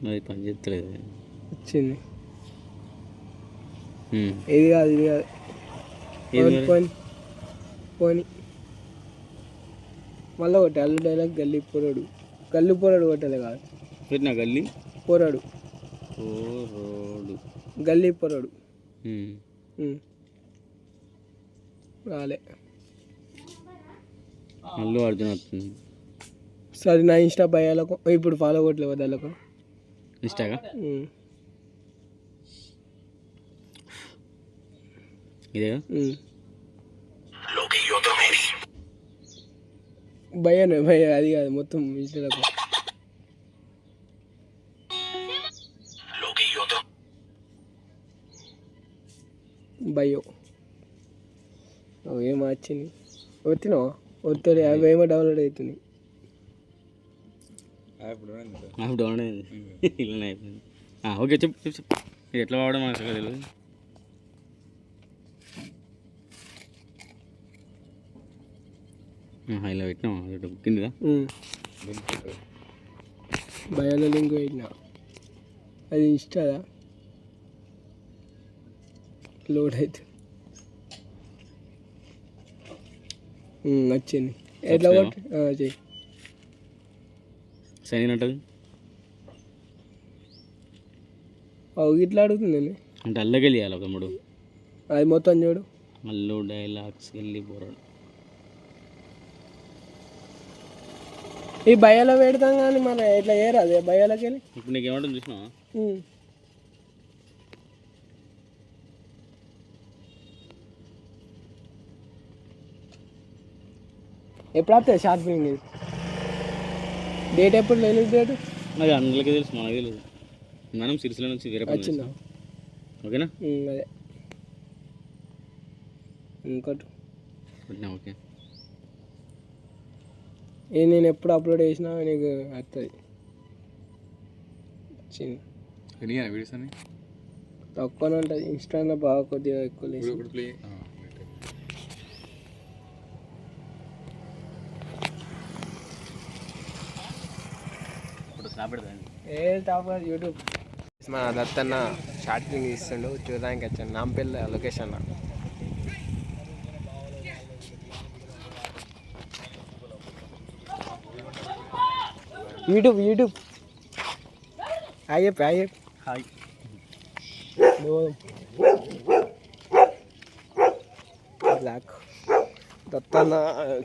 అది పని చేస్తలేదు. వచ్చింది. ఇది కాదు, ఇది కాదు. పోని పోని మళ్ళీ ఒకటి అల్లు డైలాగ్ గల్లీ పొరడు. గల్లి పొరడు కొట్టాలి కాదు. పెట్టినా గల్లీ పొరడు. పొరడు గల్లీ పొరడు రాలే. అల్లు అర్జున్ వస్తుంది. సరే నా ఇన్స్టా భయాలకు ఇప్పుడు ఫాలో కొట్టలేవు దానికి ఇన్స్టాగా. ఇదేగా భయనే భయ, అది కాదు మొత్తం ఇన్స్టాలకు. భయో ఏం వచ్చింది వచ్చినావా? వస్తుంది. అవి ఏమో డౌన్లోడ్ అవుతుంది. యాప్ డౌన్లోడ్ అయింది. ఇలానే అయిపోయింది. ఓకే చెప్పు చెప్పు చెప్పు. ఇది ఎట్లా వాడడం మనకు తెలియదు. ఇలా పెట్టినావా? కిందిగా భయాల లింక్ పెట్టినా. అది ఇన్స్టాదా లోడ్ అవుతుంది. వచ్చింది. ఎట్లా కొట్టి చెయ్యి. సైన్ ఉంటుంది ఇట్లా అడుగుతుంది అంటే అల్లకెళ్ళి ఇవ్వాలి ఒక 3. అది మొత్తం చూడు. అల్లు డైలాగ్స్ వెళ్ళి పోరాడు. ఈ భయాలో పెడతాం కానీ మన ఇట్లా ఏరా అదే భయాలకి వెళ్ళి. ఇప్పుడు నీకు ఏమంటుంది చూసినావా? ఎప్పుడు వస్తుంది షార్ట్ ఫిల్మ్? డేట్ ఎప్పుడు? రిలీజ్ డేట్ అది అందరికీ తెలుసు, మనకి తెలియదు. మనం సిరిసిల్ల నుంచి వేరే వచ్చిందా? ఓకేనా? అదే ఇంకోటి ఓకే. నేను ఎప్పుడు అప్లోడ్ చేసినా నీకు వస్తుంది. వచ్చింది. వీడియోస్ అని తక్కువనే ఉంటుంది. ఇన్స్టాలో బాగా కొద్దిగా ఎక్కువ లేదు. ఏ టాప్ యూట్యూబ్ మన దత్తన్న షార్ట్ ఫిల్మ్ ఇస్తుండు, చూడడానికి వచ్చాను. Nampally location. YouTube YouTube Ayyappa Ayyappa hi. Black Dattanna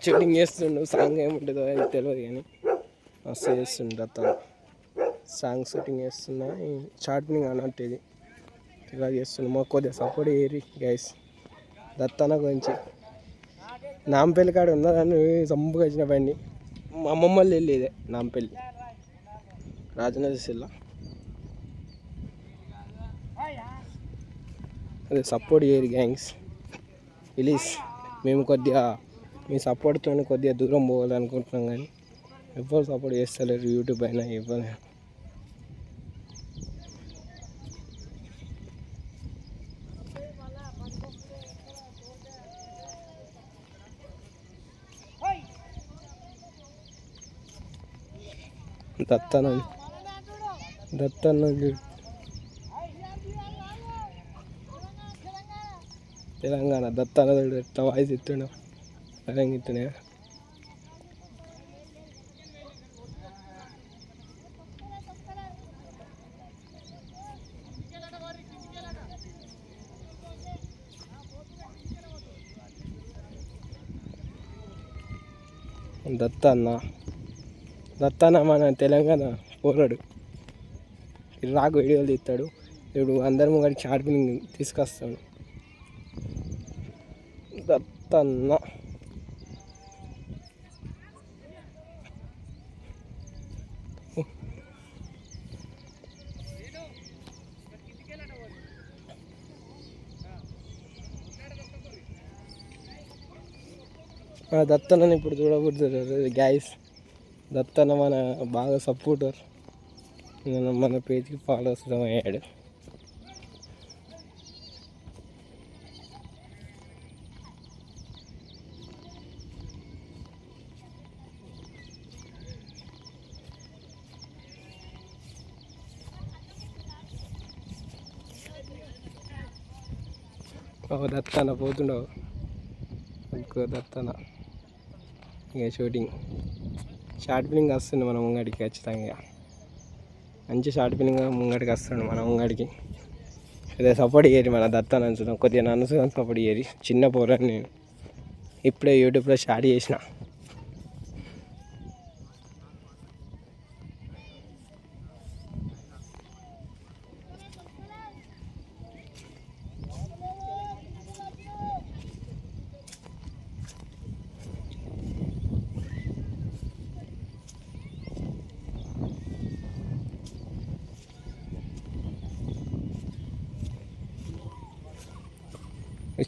shooting చేస్తుండు. సాంగ్ ఏముంటుందో అది తెలియదు కానీ మస్తు చేస్తుండు దత్తన్న. సాంగ్ షూటింగ్ చేస్తున్నా, షార్ట్ ఫిల్మ్ అన్నట్టు ఇది ఇలా చేస్తున్నా. మాకు కొద్దిగా సపోర్ట్ చేయరు గైస్. దత్తన్న గురించి నాంపల్లి కాడ ఉన్నదాన్ని సంపుగా వచ్చిన బండి. మా అమ్మమ్మ వాళ్ళు వెళ్ళేదే నాంపల్లి, రాజనగర్ జిల్లా. అదే సపోర్ట్ చేయరు గ్యాంగ్స్ ప్లీజ్. మేము కొద్దిగా మీ సపోర్ట్తో కొద్దిగా దూరం పోవాలనుకుంటున్నాం కానీ ఎవరు సపోర్ట్ చేస్తలేరు. యూట్యూబ్ అయినా ఎవరు. దత్తన్న తెలంగాణ దత్తన్న ఎట్లా వాయిస్ ఇస్తుండ తెలంగాణ ఇస్తున్నా. దత్తన్న మన తెలంగాణ పోరాడు. రాకు వీడియోలు తీస్తాడు. ఇప్పుడు అందరి ముంగడికి షార్ట్ ఫిల్మ్ తీసుకొస్తాడు దత్తన్న. దత్తన్నని ఇప్పుడు చూడకూడదు గ్యాస్. దత్తన్న మన బాగా సపోర్టర్. మన పేజ్కి ఫాలోవర్స్ అయ్యాడు. ఒక దత్తన పోతుండవు ఇంకో దత్తన ఇక షూటింగ్ షార్ట్ ఫిలింగ్ వస్తుంది మన ముంగడికి ఖచ్చితంగా మంచి షార్ట్ ఫిలింగ్ ముంగడికి వస్తుండు మన ముంగడికి అదే సపోర్ట్ చేయరు మన దత్తన అనుసుదాం కొద్దిగా నన్ను సపోర్ట్ చేయరు చిన్న పోరాని నేను ఇప్పుడే యూట్యూబ్లో స్టార్ట్ చేసిన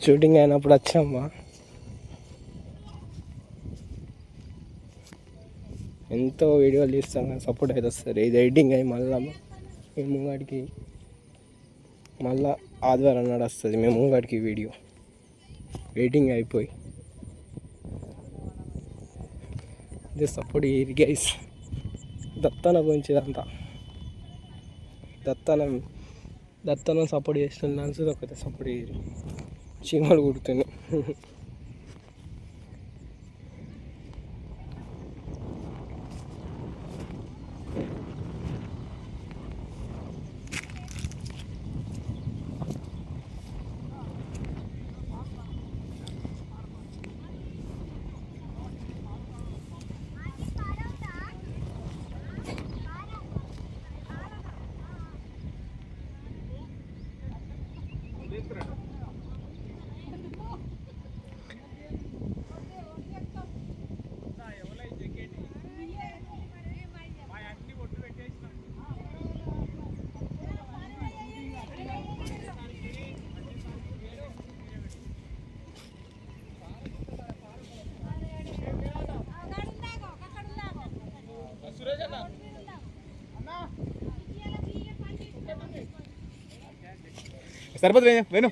షూటింగ్ అయినప్పుడు వచ్చామ్మా ఎంతో వీడియోలు తీస్తాం కానీ సపోర్ట్ అయితే వస్తుంది ఇది ఎడిటింగ్ అయ్యి మళ్ళీ మేము ముంగడికి మళ్ళీ ఆదివారం నాడు వస్తుంది మేము ముంగడికి వీడియో ఎడిటింగ్ అయిపోయి ఇది సపోర్ట్ చేయరు గైస్ దత్తన గురించి ఇదంతా దత్తనం సపోర్ట్ చేస్తున్నాను ఒకటి సపోర్ట్ చేయరు చీమలు కుడుతున్నాయి సరిపోతుంది వేణు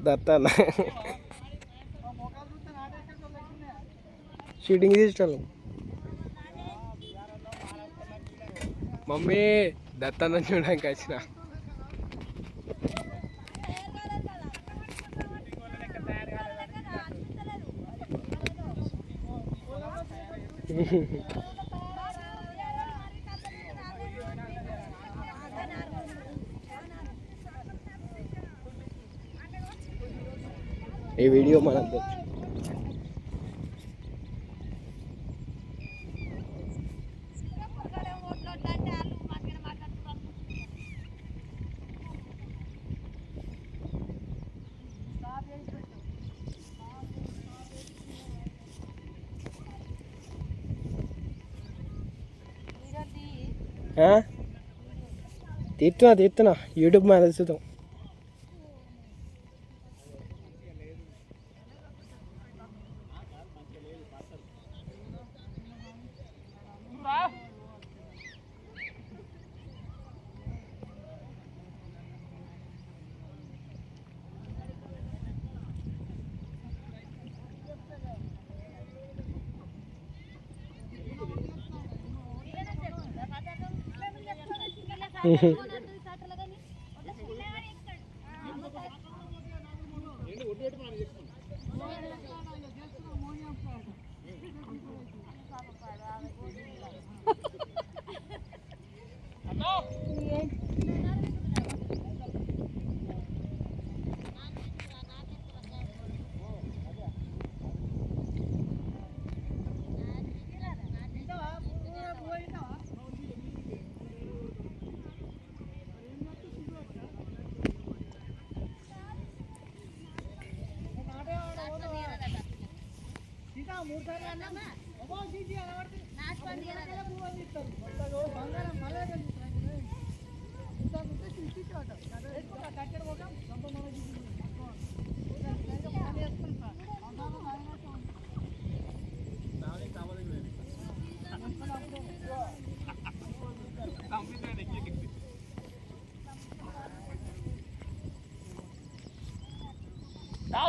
దత్తన షూటింగ్ తీసుకోవాలి మమ్మీ దత్తన చూడడానికి వచ్చిన ఈ వీడియో మనకు తీస్తున్నా యూట్యూబ్ మీద చూద్దాం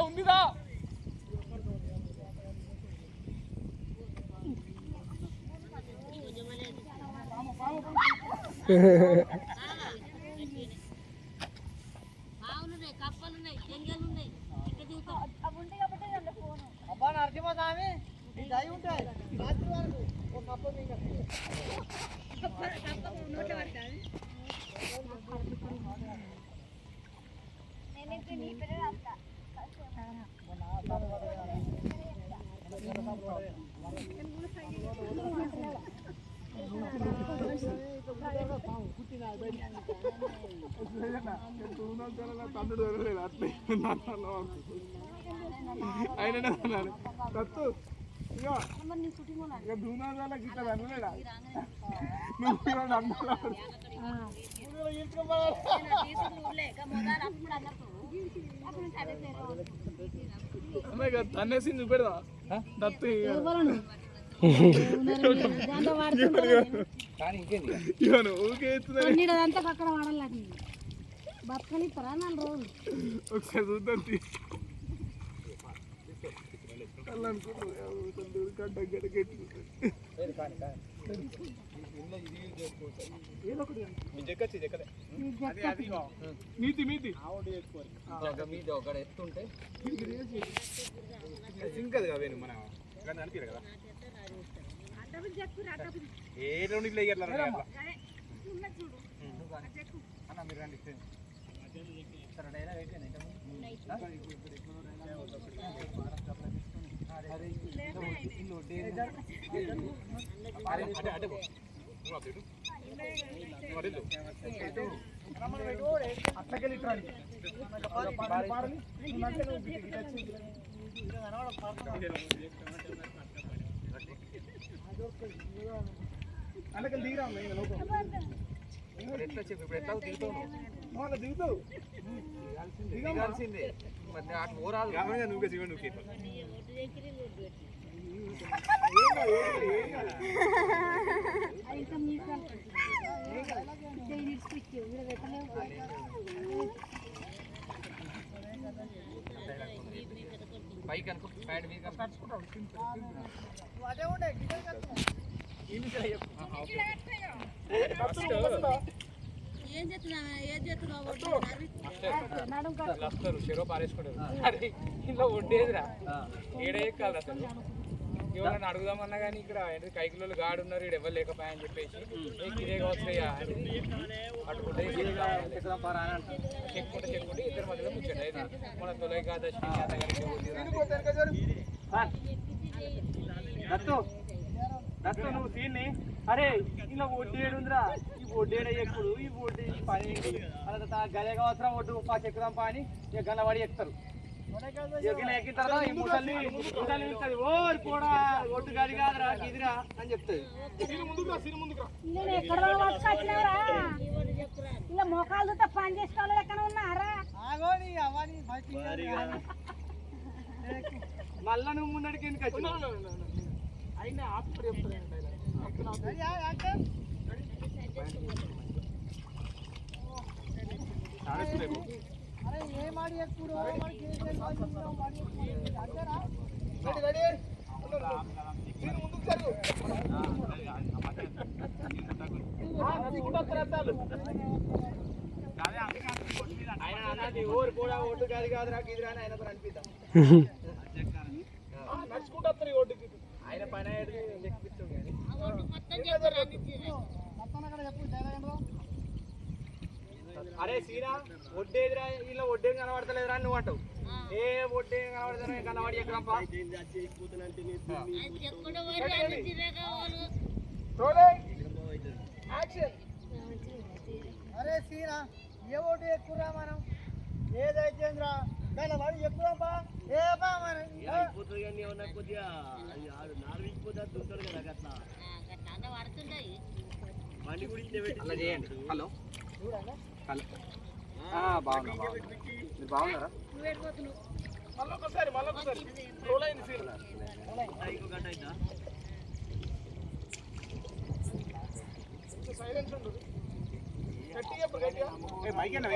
ఉందిదా తన్నేసి చూపెడదా దత్తు అంతా పక్కన వాడాలి బతకనిస్తారా 4 రోజులు ఒకసారి చూద్దాం మీతి మీతి ఒక ఎత్తుంటే సింకదు కదా మన అనిపించదు కదా ఏ రెండు అన్న మీరు రండి అందుకని దిగిరా ఎట్లా చెప్పి ఇప్పుడు ఎట్లా దిగుతావు దిగుతావు దిగాల్సిందే మరి అటు ఓరాలు నువ్వు జీవన్ నువ్వు పైకి అనుకో ప్యాడ్ మీద చెరో పారేసుకుంటారు ఇంట్లో వడ్డేదిరా ఏడే ఎక్కాలి అసలు ఎవరైనా అడుగుదామన్నా కానీ ఇక్కడ కైకిలో గాడు ఉన్నారు ఇక్కడ ఎవరు లేకపోయాయని చెప్పేసి ఇదే కావచ్చుయ్యా అటుకుంటే చెక్కుంటే ఇద్దరు మధ్యలో ముచ్చండి అయితే మన తొలగాదశి దత్తు నువ్వు సీన్ని అరే ఇలా వడ్డేడుందిరా ఈ వడ్డేడ ఎక్కుడు ఈ వడ్డీ పని అలా గదే అవసరం ఒడ్డు పాస్ ఎక్కుదాం పా అని ఇక గన్నవాడి ఎక్కుతారు ఎక్కిన తర్వాత ఈ ముసలి ఇస్తుంది ఓ కూడా ఒడ్డు గడి కాదురా ఇదిరా అని చెప్తుంది ఇలా మోకాళ్ళతో పని చేసే వాళ్ళు ఎక్కడ ఉన్నారా మళ్ళా నువ్వు ముందడికి ఎందుకు వచ్చినావు అయినా ఆఫర్ ఊరు కూడా ఒడ్డు కాదు కాదురా గిదిరా అని ఆయన అనిపిద్దాం నడుచుకుంటూ వస్తారు ఒడ్డుకి ఆయన పని ఎక్కిపిస్తాం అరే సీనా వడ్డేదిరా ఇలా వడ్డేది కనబడతలేదురా నువ్వు అంటావు ఏ వడ్డే కనబడతా కనబడి ఎక్కడంపా అరే సీనా ఏ ఓటు ఎక్కురా మనం ఏదైతేంద్రా దాని వాడు ఎక్కుదాపా ఏపా మనం కొద్దిగా నాలుగిపోతా దుంటాడు కదా అట్లా బండి కూడా చేయండి హలో హలో బాగున్నా మీరు బాగున్నారా మళ్ళొకసారి రోల్ అయింది సీన్ ఇంకో గంట అయిందా సైలెన్స్ ఉండదు గట్టిగా గట్టిగా మైక్ అన్న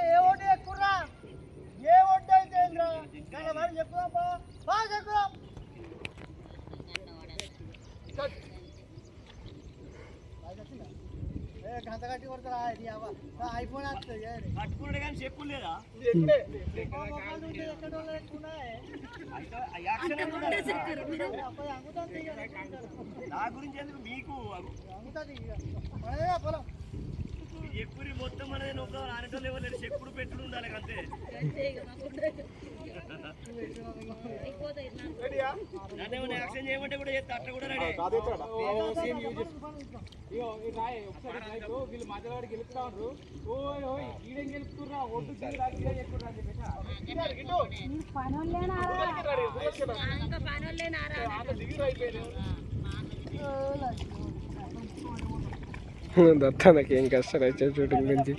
ఏ ఓటు ఎక్కురా ఏ ఓటు అయితే ఎక్కుదాం ఎక్కుదాం పట్టుకున్నాడు కానీ చెప్పులు లేదా నా గురించి ఎందుకు మీకు ఎక్కువ మొత్తం అనేది నొక్క ఆనటం లేవలేదు చెప్పుడు పెట్టుడు ఉండాలి అంతే యాక్షన్ చేయమంటే కూడా చేస్తా అట్లా కూడా రెడీ వీళ్ళు మధ్యవాడు గెలుపుతా ఉంటారు ఓయ్ ఓయ్ ఈడేం గెలుపుతుర్రా ఒడ్డు దత్తానికి ఏం కష్టం అయితే షూటింగ్ గురించి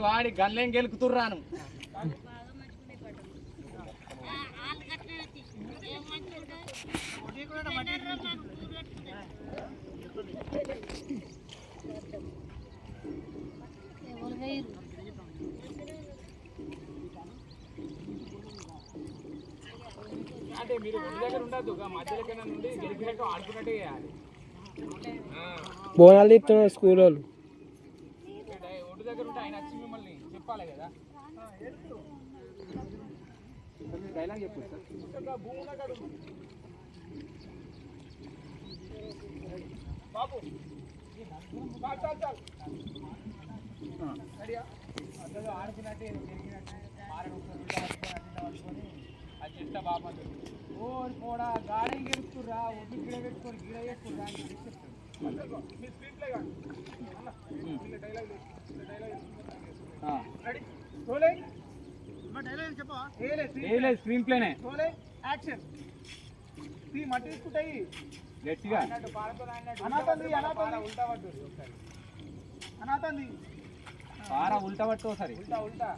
వాడి గన్లేం గెలుకుతుర్రాను అంటే మీరు ఒడ్డు దగ్గర ఉండద్దు మధ్యలో నుండి గెలిపినట్టు ఆడుకున్నట్టు చేయాలి బోనాలు ఇస్తున్నారు స్కూల్ వాళ్ళు ఒడ్డు దగ్గర ఉంటే ఆయన వచ్చి మిమ్మల్ని చెప్పాలి కదా డైలాగ్ చెప్పు బాబు ఆడుకున్నట్టు అది చెత్త బాబా ఓ కూడా గాడి గెలుపుతుర్రా ఒడ్డు గిడ పెట్టుకొని గిడ చేసుకుర్రా అని స్క్రీన్ ప్లేనే యాక్షన్ మట్టి తీసుకుంటాయి గట్టిగా అనాథంది పార ఉల్టా పట్టు ఒకసారి ఉల్టా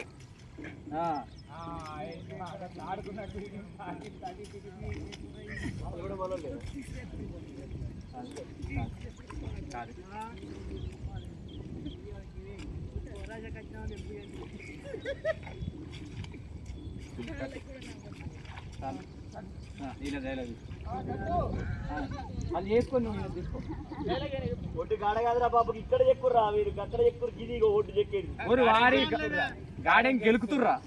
ఆడుకున్నట్టు అది చేసుకొని నువ్వు తీసుకో ఒడ్డు గాడ కాదురా బాబుకి ఇక్కడ చెక్కుర్రా మీరు అక్కడ చెక్కురు గిది ఒడ్డు చెక్కేది వారి గాడేం గెలుకుతుర్రా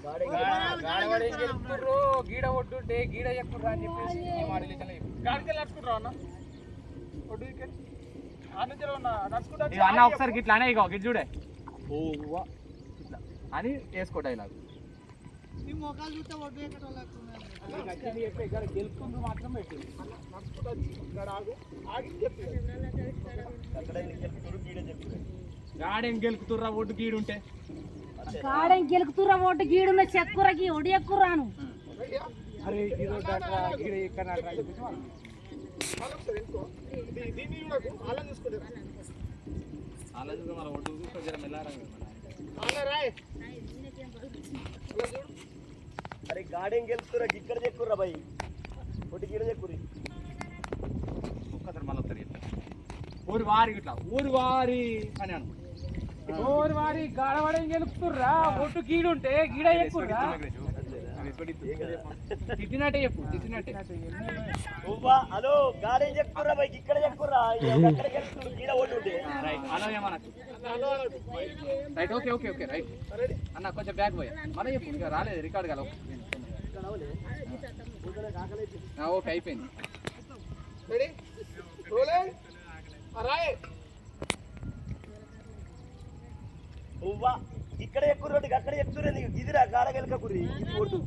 గెలుకుతుర్రు గీడ ఒడ్డుంటే గీడ చెక్కుర్రా అని చెప్పేసి గాడికి నడుచుకుంటారా అన్న ఒడ్డు అన్న ఒకసారి గిట్లా అనే ఇక గిట్ చూడే ఇట్లా అని వేసుకో డైలాగ్ గెలుపుకుంటూ మాత్రం పెట్టింది గాడేం గెలుకుతుర్రా ఒడ్డు గీడుంటే గాడెం గెలుకుతుర్రా ఓటు గీడున్న చెక్కురకి ఒడి ఎక్కురాను అరే గీడ ఎక్కడ అరే గాడేం గెలుపుతురా ఇక్కడ చెక్కుర్రా భయ్ ఒకటి గీడ చెక్కురి ఒక్కసారి మళ్ళీ ఒకసారి ఊరి వారి ఇట్లా ఊరి వారి అని అను ఊరి వారి గాడవాడేం గెలుపుతుర్రా ఒట్టు గీడుంటే గీడ చెక్కుర్రా తిట్టినట్టే చెప్పు తిట్టినట్టే హలో గాడేం చెక్కుర్రా భయ్ ఇక్కడ చెక్కుర్రా గీడ ఒట్టు అలా ఏమనకు right okay okay okay right అన్న కొంచెం బ్యాక్ పోయా మళ్ళీ చెప్పు ఇంకా రాలేదు రికార్డ్ కదా ఓకే అయిపోయింది ఇక్కడ ఎక్కువ అక్కడ ఎక్కువ ఇదిరా గాడ గెలక కుర్రి ఓటు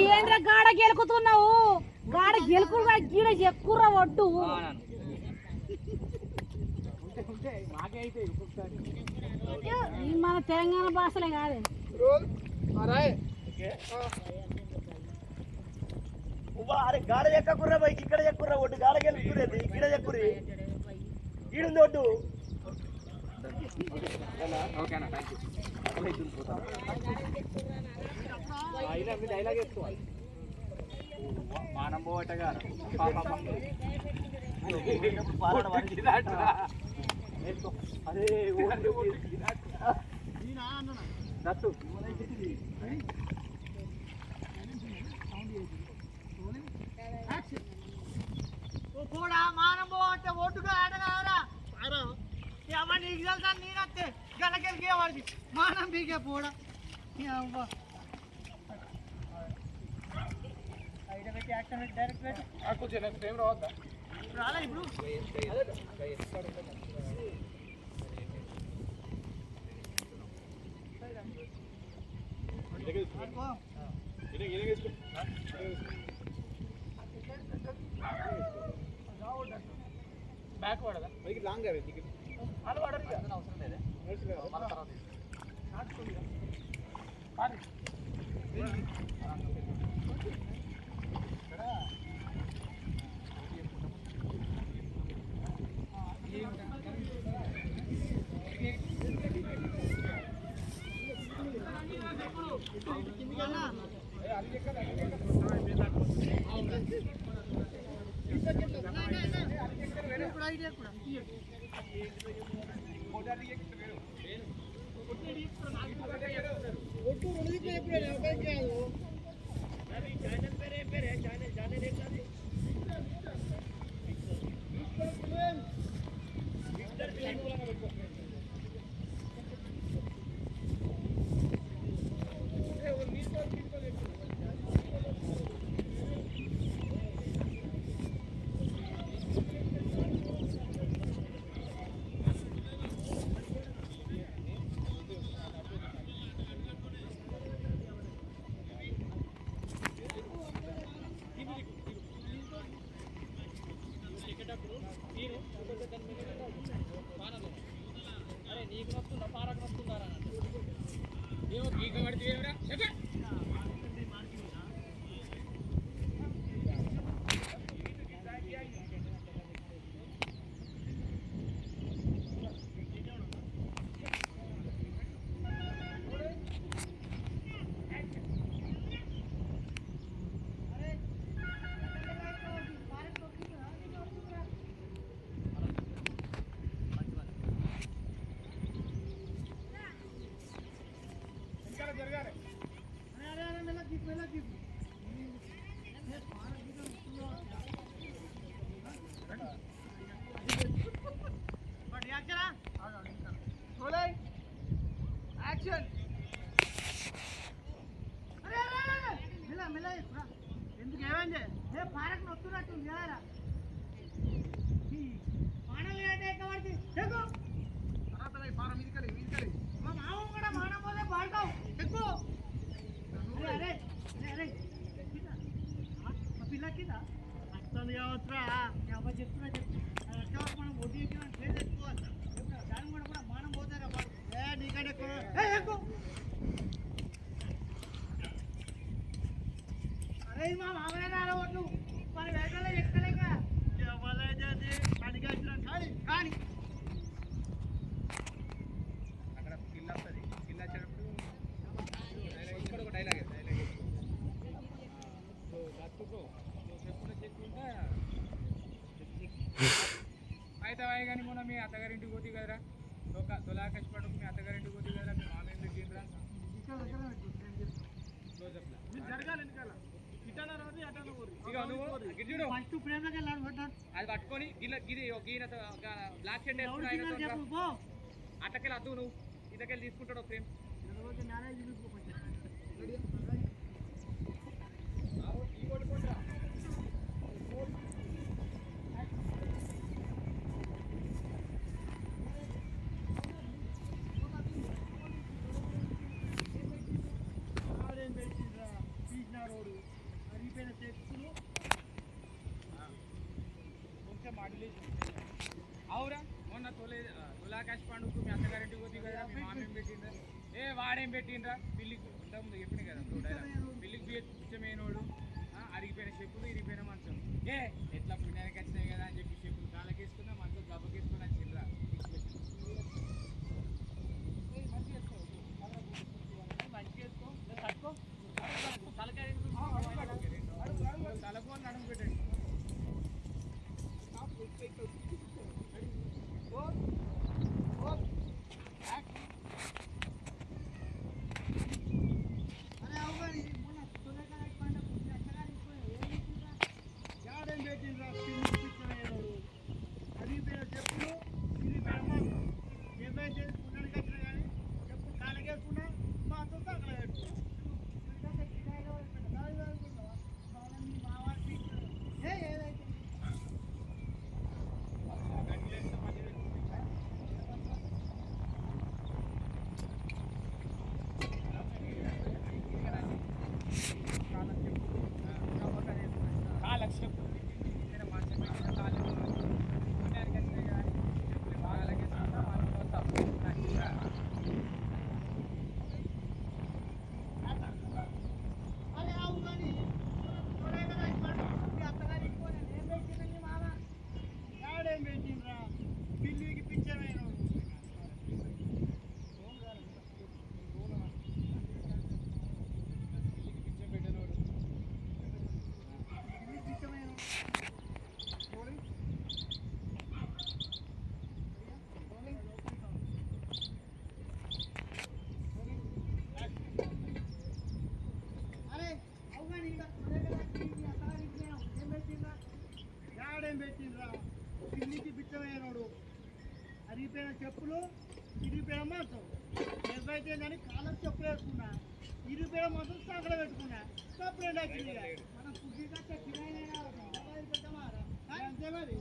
ఏంద్ర గాడ గెలుకుతున్నావు గాడ గెలుకు గీడ ఎక్కుర్రా ఒడ్డు మన తెలంగాణ భాషలే కాదు అరే గాడ ఎక్కకుర్రా బైక్ ఇక్కడ ఎక్కుర్రా ఒడ్డు గాడ గెలుకురేది గిడ ఎక్కురి ఈడుంది ఒడ్డు ఓకేనా థ్యాంక్ యూ డైలాగ్ వేసుకోవాలి మానం పోవటగా అరే దత్తు పోడా మానం పోతే ఒడ్డుగా ఆడగారా అవన్నీ తెలుసా నేనత్తే గలకెళ్ళి వాడికి మానం పీకే పోడా డైరెక్ట్ రాలే ఇప్పుడు బ్యాక్ పడదా లాంగ్ అది పడరు అవసరం లేదే ఎందుకు ఏమైంది పారకు నొత్తున్నట్టు మానలు మా మామ కూడా మానం పోతే బాగుతావు ఎక్కువ అరే అరే పిల్ల కింద అర్థం కావచ్చురా అమ్మ చెప్తున్నా చెప్పు మనం వడ్డీ చేసుకోవాలి దాని కూడా మానం పోతారా నీకంటే ఎక్కువ అరే మా మామయ్య ఓట్లు మన వేటలో ఎక్కలేక ఎవరైతే పనికి వచ్చిన కానీ అక్కడ కిల్ వస్తుంది కిల్ వచ్చేటప్పుడు ఇక్కడ ఒక డైలాగ్ చెప్పుకుంటే అయితే కానీ మొన్న మీ అత్తగారింటికి పోతే కదరా తొలా కష్టపడకు మీ అత్తగారింటికి పోతే కదరా మీ మామయ్య పెట్టిండ్రా జరగాలి వెనకాల అది పట్టుకొని బ్లాక్ షర్ట్ అట్టకెళ్ళి అద్దు నువ్వు ఇదకెళ్ళి తీసుకుంటాడు ఫ్రేమ్ అవురా మొన్న తులాకాశ్ పండుగకు మీ అత్తగారింటికి పోతే కదా మీ మామేం పెట్టిండ్రా వాడేం పెట్టిండ్రా పిల్లికి ఇంతకుముందు చెప్పింది కదా పిల్లికి పిచ్చమైనోడు అరిగిపోయిన చెప్పులు ఇరిగిపోయిన మంచం ఎట్లా పుణ్యానికి వచ్చినాయి కదా అని చెప్పి చెప్పులు కాళ్ళకేసుకున్నా మంచం గబ్బకేసుకున్నా చిల్లరా మంచిగా వేసుకో తలకాయ పిల్లికి బిచ్చమైనోడు అరిగిపోయిన చెప్పులు ఇరిగిపోయిన మాత్రం ఎవరైతే కానీ కాళ్ళకు చెప్పులు వేసుకున్నా ఇరిగిపోయిన మాత్రం సాగడ పెట్టుకున్నా తప్పుడు మనం కుర్చీగా చెప్పినైనా అంతే మరి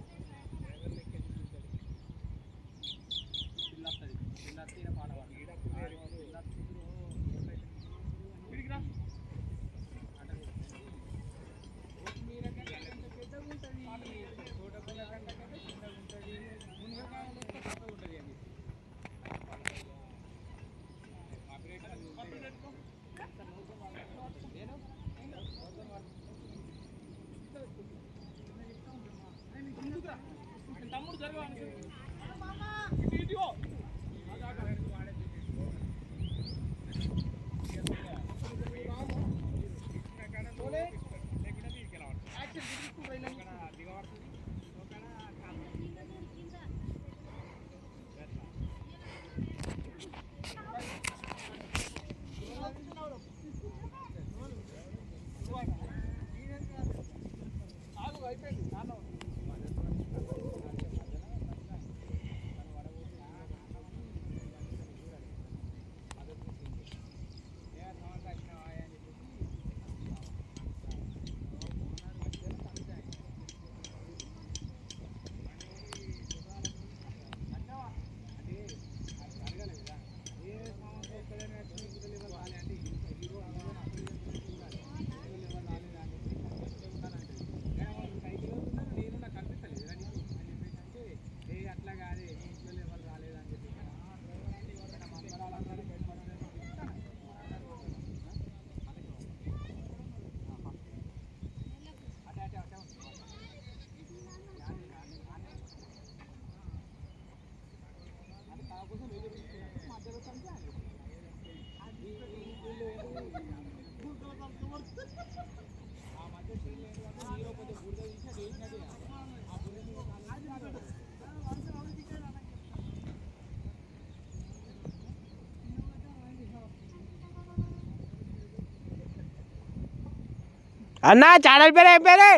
అన్నా ఛానల్ పేరు ఏం పేరు?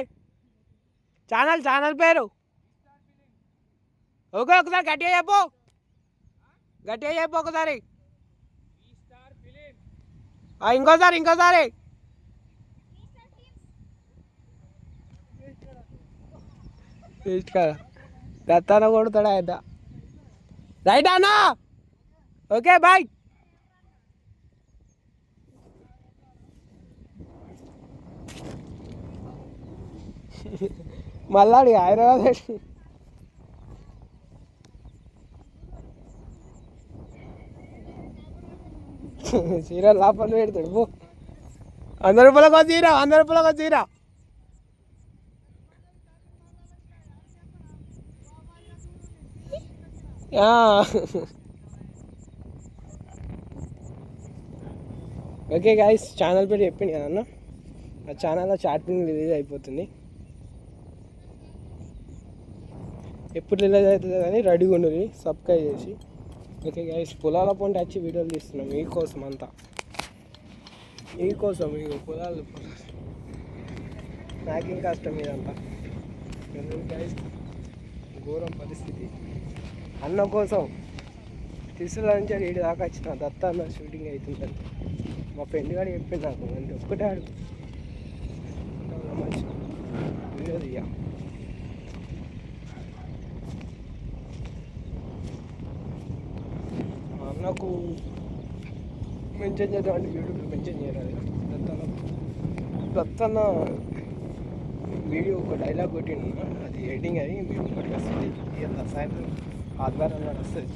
ఛానల్ పేరు ఓకే ఒకసారి గట్టిగా చెప్పు ఒకసారి ఇంకోసారి దత్తాన కొడుతాడా అయితే రైట్ అన్నా ఓకే బాయ్. మళ్ళీ హైదరాబాద్ చీర లోపల పెడతాడు పో. 100 రూపాయలకు చీర 100 రూపాయలకు చీర. ఓకే గైస్ ఛానల్ పేరు చెప్పింది కదన్న, ఆ ఛానల్లో చాటింగ్ రిలీజ్ అయిపోతుంది. ఎప్పుడు రిలీజ్ అవుతుంది కానీ రెడీగా ఉండదు, సబ్స్క్రైబ్ చేసి. ఓకే గైస్ పొలాల పొంటి వచ్చి వీడియోలు తీస్తున్నాం మీకోసం అంతా, మీకోసం. మీకు పొలాలు నాకేం కష్టం ఇదంతా. గైస్ ఘోరం పరిస్థితి. అన్న కోసం తిరుసుల నుంచి ఏడు దాకా వచ్చిన దత్త అన్న షూటింగ్ అవుతుందని మా ఫ్రెండ్ గారు చెప్పింది నాకు. అంటే ఒక్కటే ఆడు మంచి వీడియో తీయ. అన్నకు మెన్షన్ చేద్దామంటే యూట్యూబ్లో మెన్షన్ చేయాలి. దత్తన్న వీడియో ఒక డైలాగ్ కొట్టిండు, అది ఎడిటింగ్ అని మీరు ఒకటి వస్తుంది ఇవాళ సాయంత్రం ఆదివారం నాడు వస్తుంది.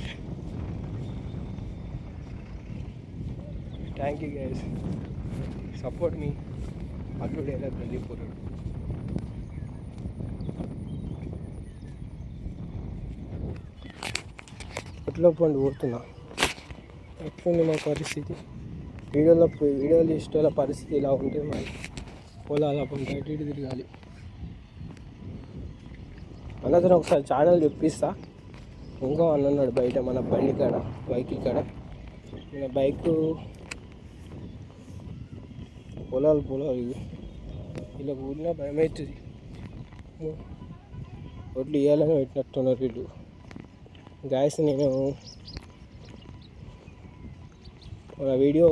Thank you guys, support me. Allu dialogue వెళ్ళిపోయాడు. ఎట్లా పండు పోతున్నా, ఎట్లుంది మా పరిస్థితి. వీడియోలు ఇష్టాల పరిస్థితి ఇలా ఉంటే మరి పొలాల పంట అటు ఇటు తిరగాలి. అన్నతో ఒకసారి ఛానల్ చెప్పిస్తా. ఇంకో అన్నాడు బయట మన బండి కాడ, బైక్ కాడ. మన బైక్ పొలాలు ఇలా ఊరిలో భయం అవుతుంది. ఒడ్లు ఇవ్వాలని పెట్టినట్టున్నారు వీళ్ళు. గాయస్ నేను మన వీడియో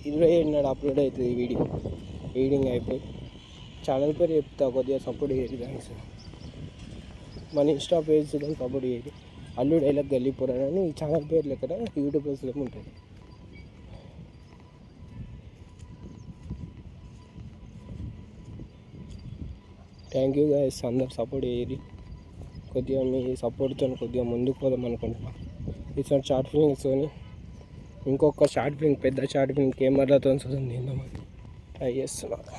27 నాడు అప్లోడ్ అవుతుంది. ఈ వీడియో ఎడిటింగ్ అయిపోయి ఛానల్ పేరు చెప్తా, కొద్దిగా సపోర్ట్ చేయాలి గాయస్. మన ఇన్స్టా పేజ్ చూడండి, సపోర్ట్ చేయాలి. అల్లు డైలాగ్ గల్లిపోరాడని ఛానల్ పేరు లెక్కన యూట్యూబర్స్లో ఉంటుంది. థ్యాంక్ యూ గైస్, అందరు సపోర్ట్ చేయాలి. కొద్దిగా మీ సపోర్ట్తో కొద్దిగా ముందుకు పోదాం అనుకుంటున్నాను. ఇటువంటి షార్ట్ ఫిలిమ్స్తో ఇంకొక షార్ట్ ఫిల్మ్, పెద్ద షార్ట్ ఫిల్మ్ కెమెరాతో తీద్దామని ట్రై చేస్తున్నాను.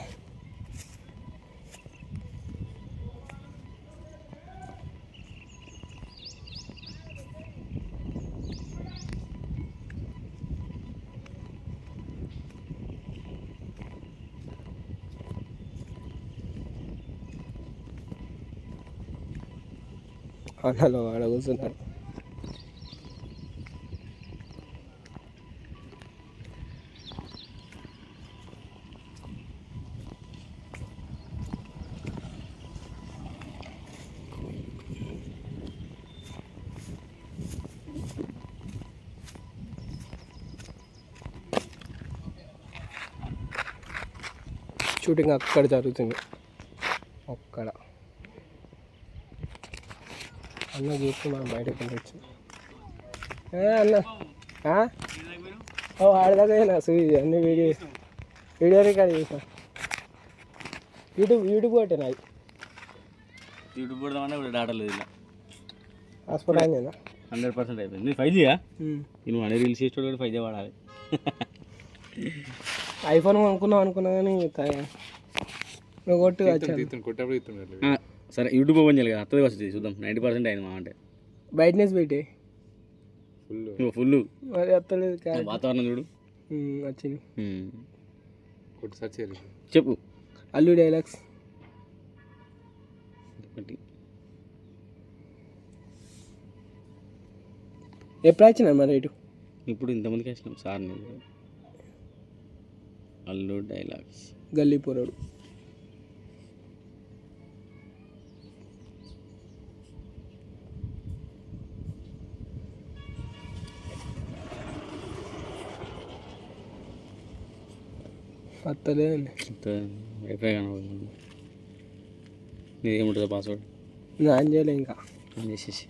అన్నలో ఆడ కూర్చున్నాడు. షూటింగ్ అక్కడ జరుగుతుంది, అక్కడ. అన్న చూస్తే మనం బయటకు వెళ్ళొచ్చు. అన్న ఆడదాకా సూది అన్ని వీడియో రికార్డ్ చేసా. యూట్యూబ్ ఒకటే నాది. యూట్యూబ్ కొడదామన్నా ఇప్పుడు డాటా లేదు ఇలా. హాస్పిటల్ అయిందేనా 100% అయిపోయింది. నువ్వు 5Gయా? నువ్వు అన్ని రీల్స్ చేసేటోడు కూడా 5G వాడాలి. ఐఫోన్ కొనుక్కున్నా కానీ నువ్వు కొట్టు. సరే యూట్యూబ్ ఓపెన్ చేయాలి కదా, అత్తది వస్తుంది చూద్దాం. 90% అయింది మా అంటే. బ్రైట్నెస్ పెట్టే ఫుల్ మరి వస్తలేదు. వాతావరణం చూడు వచ్చింది. చెప్పు. అల్లు డైలాగ్స్ ఎప్పుడు వచ్చినా మరి ఇటు? ఇప్పుడు ఇంతమందికి వచ్చినాం సార్. నేను అల్లు డైలాగ్స్ గల్లీపోరాడు. వస్తలేదండి. వైఫై కనబడుతుంది. నీదేముంటుందో పాస్వర్డ్? ఆన్ చేయలే ఇంకా. ఆన్ చేసేసి